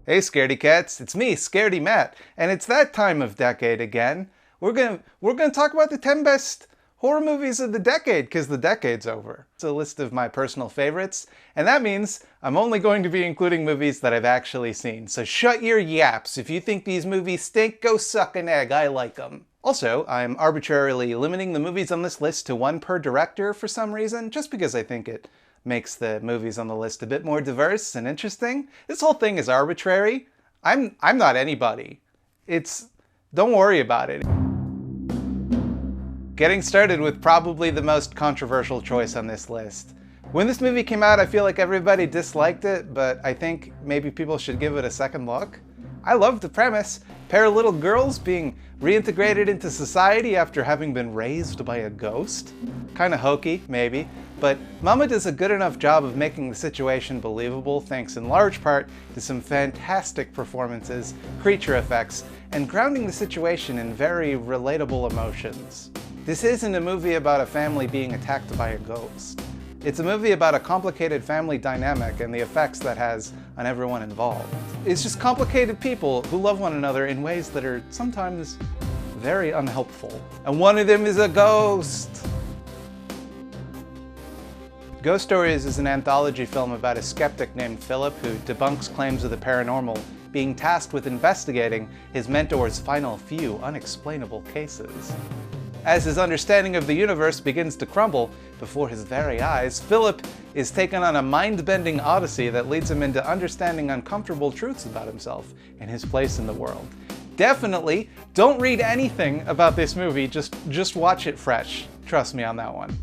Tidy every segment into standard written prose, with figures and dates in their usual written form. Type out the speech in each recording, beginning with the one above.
Hey scaredy cats, it's me, Scaredy Matt, and it's that time of decade again. We're gonna talk about the 10 best horror movies of the decade, because the decade's over. It's a list of my personal favorites, and that means I'm only going to be including movies that I've actually seen. So shut your yaps. If you think these movies stink, go suck an egg. I like them. Also, I'm arbitrarily limiting the movies on this list to one per director for some reason, just because I think it makes the movies on the list a bit more diverse and interesting. This whole thing is arbitrary. I'm not anybody. Don't worry about it. Getting started with probably the most controversial choice on this list. When this movie came out, I feel like everybody disliked it, but I think maybe people should give it a second look. I loved the premise. Pair of little girls being reintegrated into society after having been raised by a ghost. Kinda hokey, maybe, but Mama does a good enough job of making the situation believable thanks in large part to some fantastic performances, creature effects, and grounding the situation in very relatable emotions. This isn't a movie about a family being attacked by a ghost. It's a movie about a complicated family dynamic and the effects that has on everyone involved. It's just complicated people who love one another in ways that are sometimes very unhelpful. And one of them is a ghost! Ghost Stories is an anthology film about a skeptic named Philip who debunks claims of the paranormal, being tasked with investigating his mentor's final few unexplainable cases. As his understanding of the universe begins to crumble before his very eyes, Philip is taken on a mind-bending odyssey that leads him into understanding uncomfortable truths about himself and his place in the world. Definitely don't read anything about this movie, just watch it fresh. Trust me on that one.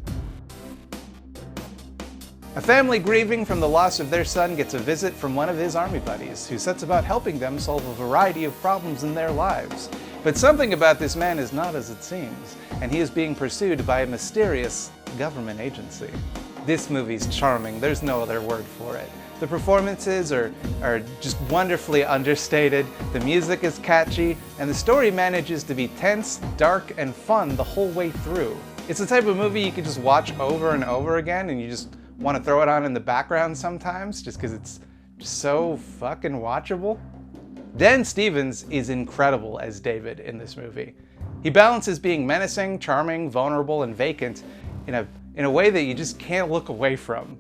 A family grieving from the loss of their son gets a visit from one of his army buddies, who sets about helping them solve a variety of problems in their lives. But something about this man is not as it seems, and he is being pursued by a mysterious government agency. This movie's charming, there's no other word for it. The performances are just wonderfully understated, the music is catchy, and the story manages to be tense, dark, and fun the whole way through. It's the type of movie you could just watch over and over again, and you just want to throw it on in the background sometimes, just because it's so fucking watchable. Dan Stevens is incredible as David in this movie. He balances being menacing, charming, vulnerable, and vacant in a way that you just can't look away from.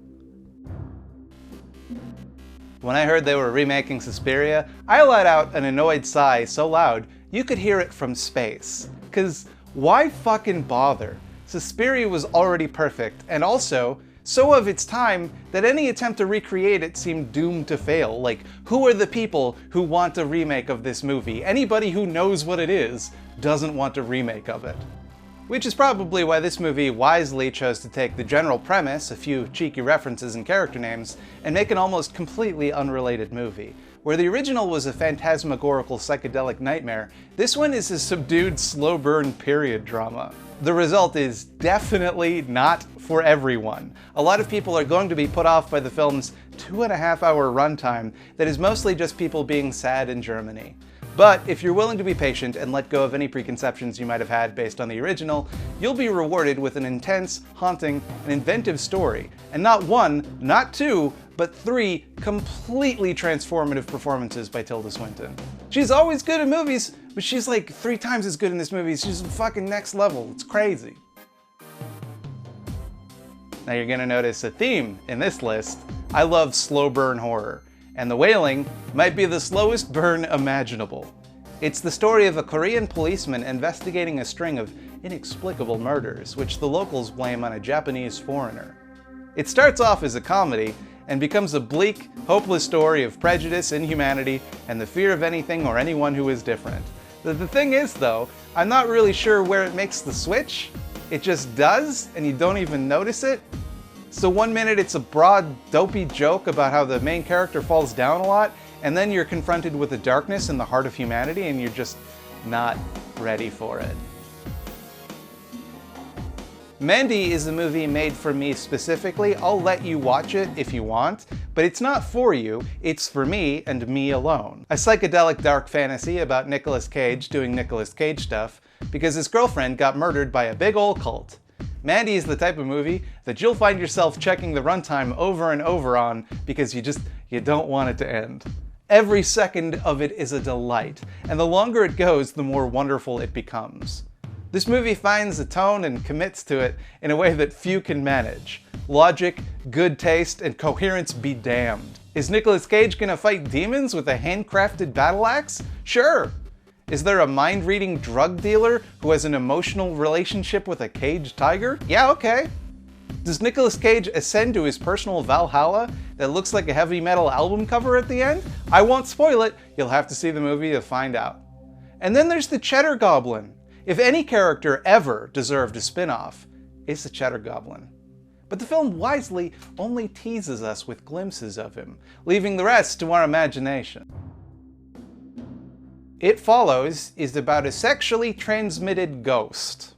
When I heard they were remaking Suspiria, I let out an annoyed sigh so loud you could hear it from space. 'Cause why fucking bother? Suspiria was already perfect, and also so of its time that any attempt to recreate it seemed doomed to fail. Like, who are the people who want a remake of this movie? Anybody who knows what it is doesn't want a remake of it. Which is probably why this movie wisely chose to take the general premise, a few cheeky references and character names, and make an almost completely unrelated movie. Where the original was a phantasmagorical psychedelic nightmare, this one is a subdued, slow-burn period drama. The result is definitely not for everyone. A lot of people are going to be put off by the film's 2.5-hour runtime that is mostly just people being sad in Germany. But if you're willing to be patient and let go of any preconceptions you might have had based on the original, you'll be rewarded with an intense, haunting, and inventive story. And not one, not two, but 3 completely transformative performances by Tilda Swinton. She's always good in movies, but she's like 3 times as good in this movie. She's fucking next level. It's crazy. Now you're gonna notice a theme in this list. I love slow burn horror, and The Wailing might be the slowest burn imaginable. It's the story of a Korean policeman investigating a string of inexplicable murders, which the locals blame on a Japanese foreigner. It starts off as a comedy, and becomes a bleak, hopeless story of prejudice, inhumanity, and the fear of anything or anyone who is different. The thing is, though, I'm not really sure where it makes the switch. It just does, and you don't even notice it. So one minute it's a broad, dopey joke about how the main character falls down a lot, and then you're confronted with the darkness in the heart of humanity, and you're just not ready for it. Mandy is a movie made for me specifically. I'll let you watch it if you want, but it's not for you, it's for me and me alone. A psychedelic dark fantasy about Nicolas Cage doing Nicolas Cage stuff because his girlfriend got murdered by a big ol' cult. Mandy is the type of movie that you'll find yourself checking the runtime over and over on because you don't want it to end. Every second of it is a delight, and the longer it goes, the more wonderful it becomes. This movie finds a tone and commits to it in a way that few can manage. Logic, good taste, and coherence be damned. Is Nicolas Cage gonna fight demons with a handcrafted battle axe? Sure. Is there a mind-reading drug dealer who has an emotional relationship with a caged tiger? Yeah, okay. Does Nicolas Cage ascend to his personal Valhalla that looks like a heavy metal album cover at the end? I won't spoil it, you'll have to see the movie to find out. And then there's the Cheddar Goblin. If any character ever deserved a spin-off, it's the Cheddar Goblin. But the film wisely only teases us with glimpses of him, leaving the rest to our imagination. It Follows is about a sexually transmitted ghost.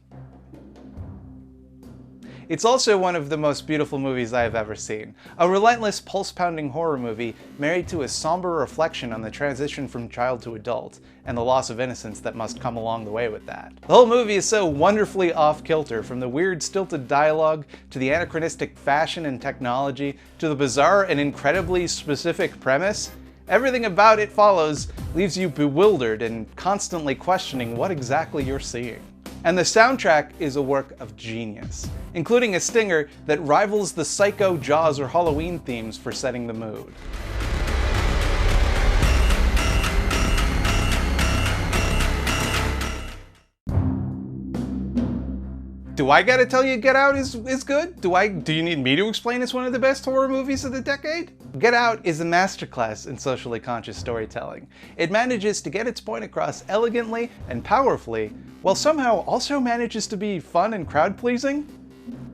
It's also one of the most beautiful movies I have ever seen. A relentless, pulse-pounding horror movie married to a somber reflection on the transition from child to adult, and the loss of innocence that must come along the way with that. The whole movie is so wonderfully off-kilter, from the weird, stilted dialogue, to the anachronistic fashion and technology, to the bizarre and incredibly specific premise. Everything about It Follows leaves you bewildered and constantly questioning what exactly you're seeing. And the soundtrack is a work of genius, including a stinger that rivals the Psycho, Jaws, or Halloween themes for setting the mood. Do I gotta tell you Get Out is good? Do you need me to explain it's one of the best horror movies of the decade? Get Out is a masterclass in socially conscious storytelling. It manages to get its point across elegantly and powerfully, while somehow also manages to be fun and crowd-pleasing.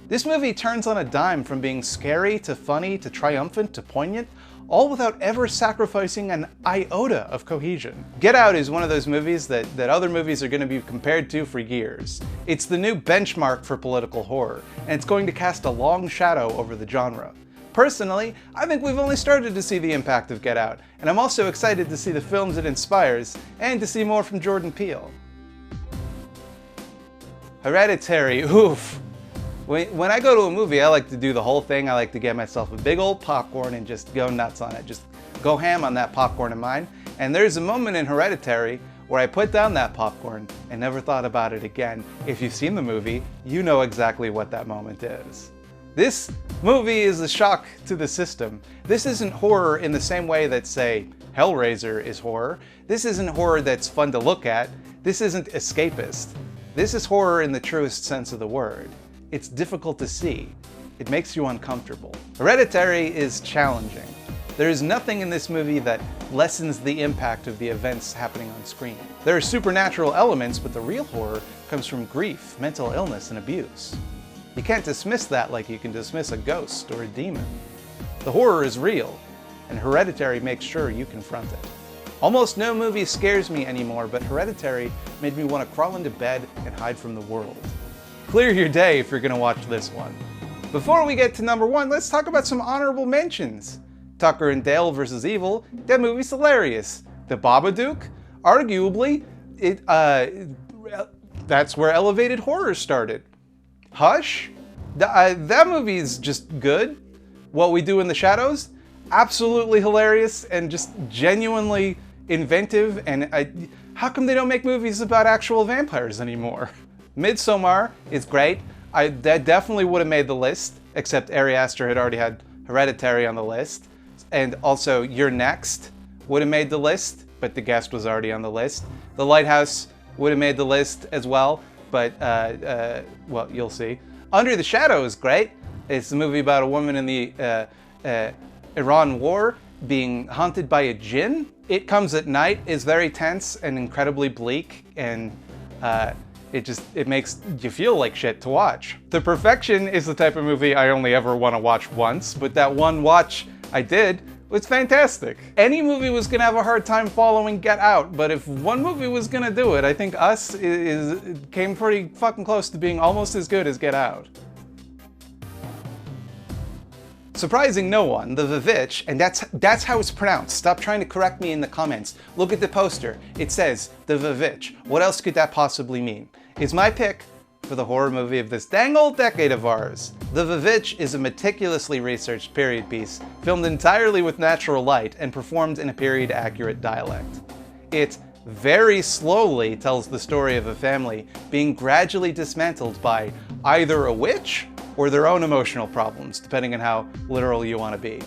This movie turns on a dime from being scary to funny to triumphant to poignant, all without ever sacrificing an iota of cohesion. Get Out is one of those movies that other movies are going to be compared to for years. It's the new benchmark for political horror, and it's going to cast a long shadow over the genre. Personally, I think we've only started to see the impact of Get Out, and I'm also excited to see the films it inspires, and to see more from Jordan Peele. Hereditary, oof. When I go to a movie, I like to do the whole thing. I like to get myself a big old popcorn and just go nuts on it. Just go ham on that popcorn of mine. And there's a moment in Hereditary where I put down that popcorn and never thought about it again. If you've seen the movie, you know exactly what that moment is. This movie is a shock to the system. This isn't horror in the same way that, say, Hellraiser is horror. This isn't horror that's fun to look at. This isn't escapist. This is horror in the truest sense of the word. It's difficult to see. It makes you uncomfortable. Hereditary is challenging. There is nothing in this movie that lessens the impact of the events happening on screen. There are supernatural elements, but the real horror comes from grief, mental illness, and abuse. You can't dismiss that like you can dismiss a ghost or a demon. The horror is real, and Hereditary makes sure you confront it. Almost no movie scares me anymore, but Hereditary made me want to crawl into bed and hide from the world. Clear your day if you're gonna watch this one. Before we get to number one, let's talk about some honorable mentions. Tucker and Dale vs. Evil, that movie's hilarious. The Babadook, arguably, that's where elevated horror started. Hush, that movie's just good. What We Do in the Shadows, absolutely hilarious and just genuinely inventive, and how come they don't make movies about actual vampires anymore? Midsommar is great. That definitely would have made the list, except Ari Aster had already had Hereditary on the list. And also You're Next would have made the list, but The Guest was already on the list. The Lighthouse would have made the list as well, but, well, you'll see. Under the Shadow is great. It's a movie about a woman in the Iran war being haunted by a jinn. It Comes at Night is very tense and incredibly bleak, and it makes you feel like shit to watch. The Perfection is the type of movie I only ever want to watch once, but that one watch I did was fantastic. Any movie was gonna have a hard time following Get Out, but if one movie was gonna do it, I think Us came pretty fucking close to being almost as good as Get Out. Surprising no one, The Vivitch, and that's how it's pronounced. Stop trying to correct me in the comments. Look at the poster. It says The Vivitch. What else could that possibly mean? Is my pick for the horror movie of this dang old decade of ours. The Vivitch is a meticulously researched period piece, filmed entirely with natural light and performed in a period-accurate dialect. It very slowly tells the story of a family being gradually dismantled by either a witch or their own emotional problems, depending on how literal you want to be.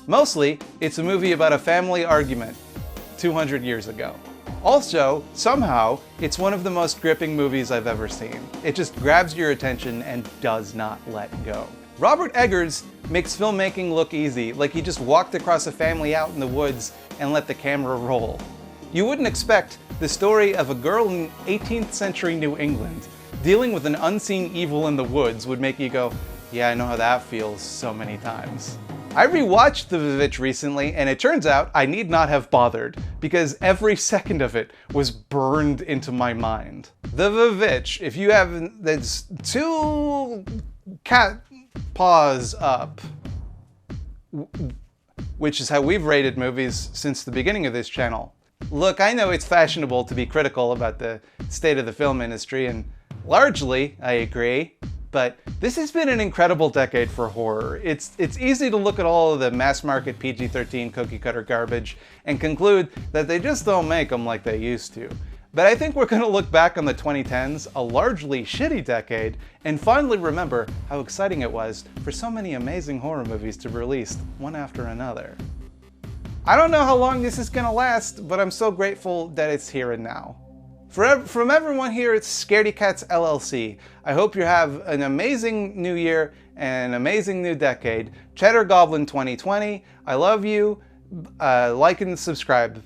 Mostly, it's a movie about a family argument 200 years ago. Also, somehow, it's one of the most gripping movies I've ever seen. It just grabs your attention and does not let go. Robert Eggers makes filmmaking look easy, like he just walked across a family out in the woods and let the camera roll. You wouldn't expect the story of a girl in 18th century New England dealing with an unseen evil in the woods would make you go, yeah, I know how that feels so many times. I rewatched The Vivitch recently, and it turns out I need not have bothered, because every second of it was burned into my mind. The Vivitch, if you haven't, there's 2 cat paws up, which is how we've rated movies since the beginning of this channel. Look, I know it's fashionable to be critical about the state of the film industry, and largely, I agree. But this has been an incredible decade for horror. It's easy to look at all of the mass-market PG-13 cookie-cutter garbage and conclude that they just don't make them like they used to. But I think we're going to look back on the 2010s, a largely shitty decade, and finally remember how exciting it was for so many amazing horror movies to be released one after another. I don't know how long this is going to last, but I'm so grateful that it's here and now. From everyone here at Scaredy Cats LLC, I hope you have an amazing new year and an amazing new decade. Cheddar Goblin 2020, I love you. Like and subscribe.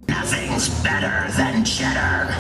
Nothing's better than cheddar.